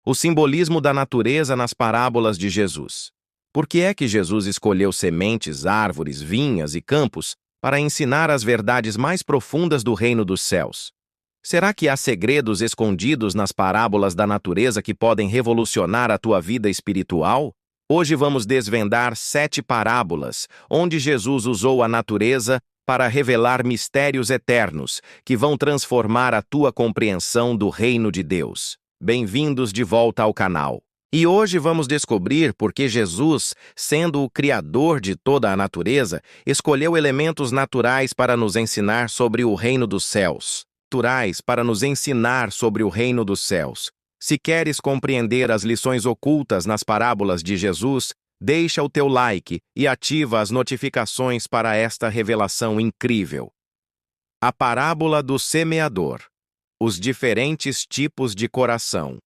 O simbolismo da natureza nas parábolas de Jesus. Por que é que Jesus escolheu sementes, árvores, vinhas e campos para ensinar as verdades mais profundas do reino dos céus? Será que há segredos escondidos nas parábolas da natureza que podem revolucionar a tua vida espiritual? Hoje vamos desvendar 7 parábolas, onde Jesus usou a natureza para revelar mistérios eternos que vão transformar a tua compreensão do reino de Deus. Bem-vindos de volta ao canal. E hoje vamos descobrir por que Jesus, sendo o Criador de toda a natureza, escolheu elementos naturais para nos ensinar sobre o reino dos céus. Se queres compreender as lições ocultas nas parábolas de Jesus, deixa o teu like e ativa as notificações para esta revelação incrível. A parábola do semeador. Os diferentes tipos de coração.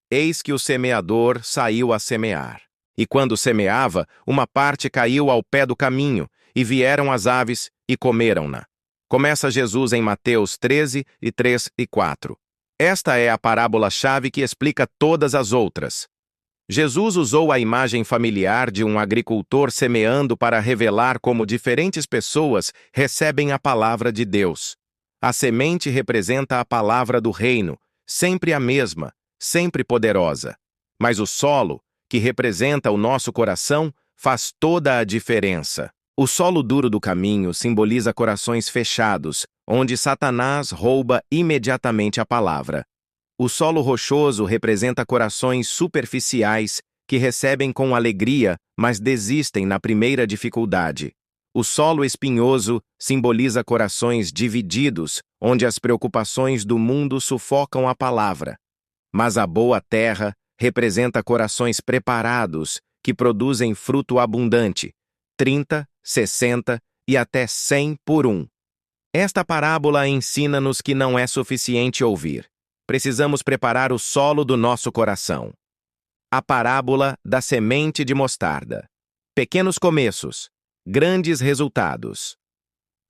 Eis que o semeador saiu a semear. E quando semeava, uma parte caiu ao pé do caminho, e vieram as aves e comeram-na. Começa Jesus em Mateus 13, 3 e 4. Esta é a parábola-chave que explica todas as outras. Jesus usou a imagem familiar de um agricultor semeando para revelar como diferentes pessoas recebem a palavra de Deus. A semente representa a palavra do reino, sempre a mesma, sempre poderosa. Mas o solo, que representa o nosso coração, faz toda a diferença. O solo duro do caminho simboliza corações fechados, onde Satanás rouba imediatamente a palavra. O solo rochoso representa corações superficiais que recebem com alegria, mas desistem na primeira dificuldade. O solo espinhoso simboliza corações divididos, onde as preocupações do mundo sufocam a palavra. Mas a boa terra representa corações preparados, que produzem fruto abundante, 30, 60 e até 100 por 1. Esta parábola ensina-nos que não é suficiente ouvir. Precisamos preparar o solo do nosso coração. A parábola da semente de mostarda. Pequenos começos, grandes resultados.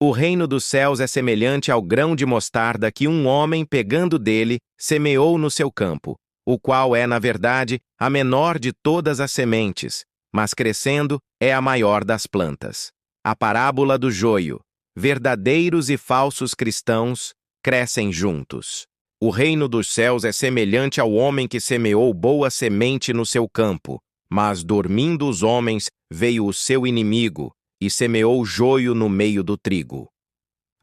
O reino dos céus é semelhante ao grão de mostarda que um homem, pegando dele, semeou no seu campo, o qual é, na verdade, a menor de todas as sementes, mas crescendo é a maior das plantas. A parábola do joio. Verdadeiros e falsos cristãos crescem juntos. O reino dos céus é semelhante ao homem que semeou boa semente no seu campo, mas dormindo os homens, veio o seu inimigo e semeou joio no meio do trigo.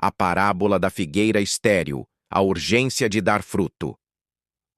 A parábola da figueira estéril, a urgência de dar fruto.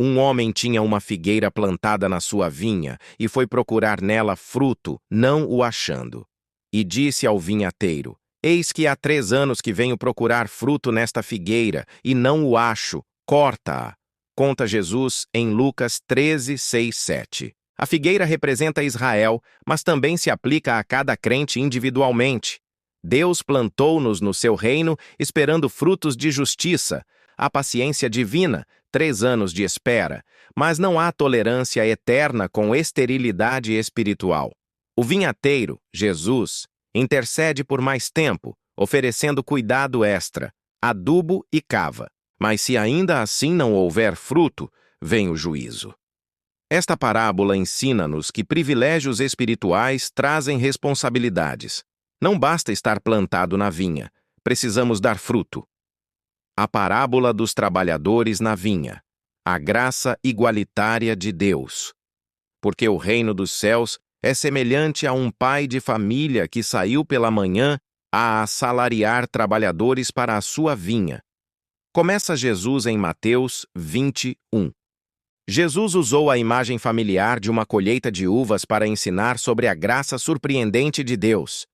Um homem tinha uma figueira plantada na sua vinha e foi procurar nela fruto, não o achando. E disse ao vinhateiro: Eis que há 3 anos que venho procurar fruto nesta figueira e não o acho, corta-a. Conta Jesus em Lucas 13, 6, 7. A figueira representa Israel, mas também se aplica a cada crente individualmente. Deus plantou-nos no seu reino, esperando frutos de justiça, a paciência divina, 3 anos de espera, mas não há tolerância eterna com esterilidade espiritual. O vinhateiro, Jesus, intercede por mais tempo, oferecendo cuidado extra, adubo e cava. Mas se ainda assim não houver fruto, vem o juízo. Esta parábola ensina-nos que privilégios espirituais trazem responsabilidades. Não basta estar plantado na vinha, precisamos dar fruto. A parábola dos trabalhadores na vinha. A graça igualitária de Deus. Porque o reino dos céus é semelhante a um pai de família que saiu pela manhã a assalariar trabalhadores para a sua vinha. Começa Jesus em Mateus 21. Jesus usou a imagem familiar de uma colheita de uvas para ensinar sobre a graça surpreendente de Deus.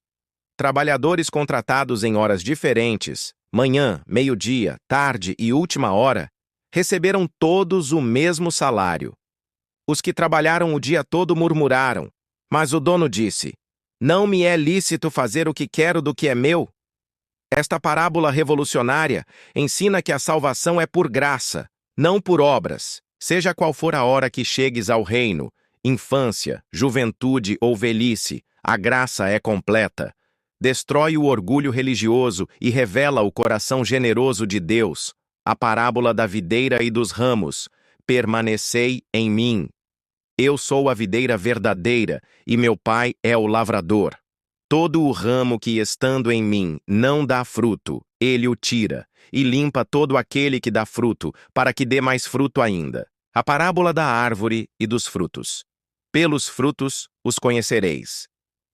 Trabalhadores contratados em horas diferentes, manhã, meio-dia, tarde e última hora, receberam todos o mesmo salário. Os que trabalharam o dia todo murmuraram, mas o dono disse: Não me é lícito fazer o que quero do que é meu? Esta parábola revolucionária ensina que a salvação é por graça, não por obras. Seja qual for a hora que chegues ao reino, infância, juventude ou velhice, a graça é completa. Destrói o orgulho religioso e revela o coração generoso de Deus. A parábola da videira e dos ramos. permanecei em mim. Eu sou a videira verdadeira, e meu Pai é o lavrador. Todo o ramo que estando em mim não dá fruto, ele o tira, e limpa todo aquele que dá fruto, para que dê mais fruto ainda. A parábola da árvore e dos frutos. Pelos frutos os conhecereis.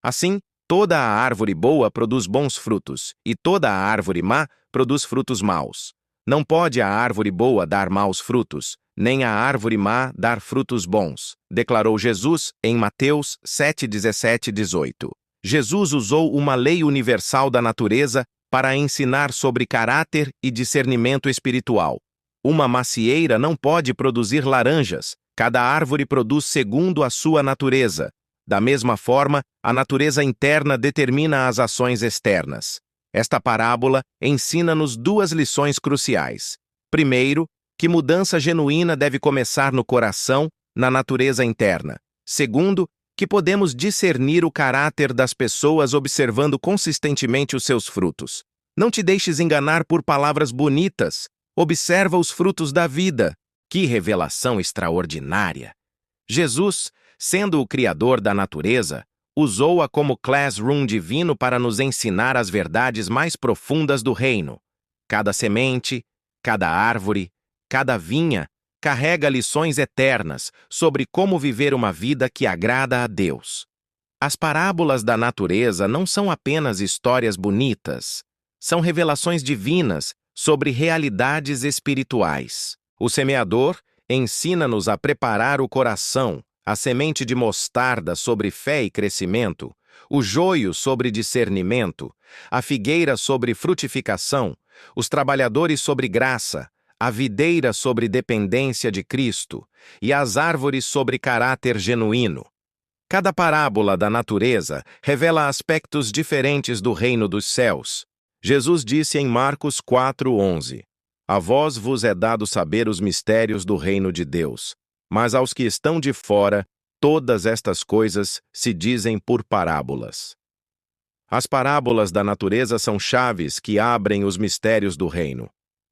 Assim, toda a árvore boa produz bons frutos, e toda a árvore má produz frutos maus. Não pode a árvore boa dar maus frutos, nem a árvore má dar frutos bons, declarou Jesus em Mateus 7, 17 e 18. Jesus usou uma lei universal da natureza para ensinar sobre caráter e discernimento espiritual. Uma macieira não pode produzir laranjas, cada árvore produz segundo a sua natureza. Da mesma forma, a natureza interna determina as ações externas. Esta parábola ensina-nos duas lições cruciais. Primeiro, que mudança genuína deve começar no coração, na natureza interna. Segundo, que podemos discernir o caráter das pessoas observando consistentemente os seus frutos. Não te deixes enganar por palavras bonitas. Observa os frutos da vida. Que revelação extraordinária! Jesus, sendo o Criador da natureza, usou-a como classroom divino para nos ensinar as verdades mais profundas do reino. Cada semente, cada árvore, cada vinha carrega lições eternas sobre como viver uma vida que agrada a Deus. As parábolas da natureza não são apenas histórias bonitas, são revelações divinas sobre realidades espirituais. O semeador ensina-nos a preparar o coração, a semente de mostarda sobre fé e crescimento, o joio sobre discernimento, a figueira sobre frutificação, os trabalhadores sobre graça, a videira sobre dependência de Cristo e as árvores sobre caráter genuíno. Cada parábola da natureza revela aspectos diferentes do reino dos céus. Jesus disse em Marcos 4:11: A vós vos é dado saber os mistérios do reino de Deus, mas aos que estão de fora, todas estas coisas se dizem por parábolas. As parábolas da natureza são chaves que abrem os mistérios do reino.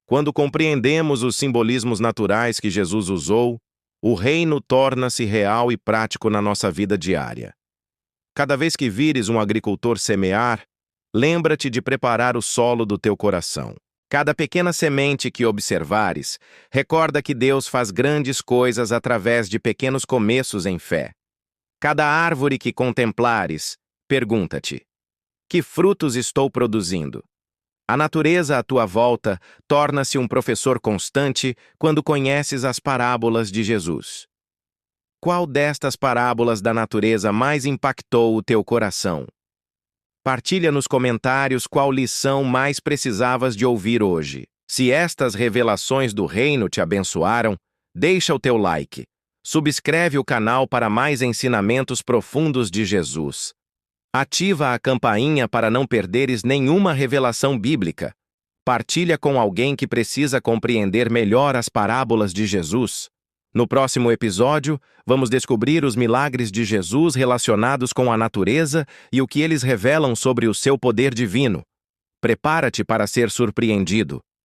Quando compreendemos os simbolismos naturais que Jesus usou, o reino torna-se real e prático na nossa vida diária. Cada vez que vires um agricultor semear, lembra-te de preparar o solo do teu coração. Cada pequena semente que observares, recorda que Deus faz grandes coisas através de pequenos começos em fé. Cada árvore que contemplares, pergunta-te: que frutos estou produzindo? A natureza à tua volta torna-se um professor constante quando conheces as parábolas de Jesus. Qual destas parábolas da natureza mais impactou o teu coração? Partilha nos comentários qual lição mais precisavas de ouvir hoje. Se estas revelações do reino te abençoaram, deixa o teu like. Subscreve o canal para mais ensinamentos profundos de Jesus. Ativa a campainha para não perderes nenhuma revelação bíblica. Partilha com alguém que precisa compreender melhor as parábolas de Jesus. No próximo episódio, vamos descobrir os milagres de Jesus relacionados com a natureza e o que eles revelam sobre o seu poder divino. Prepara-te para ser surpreendido.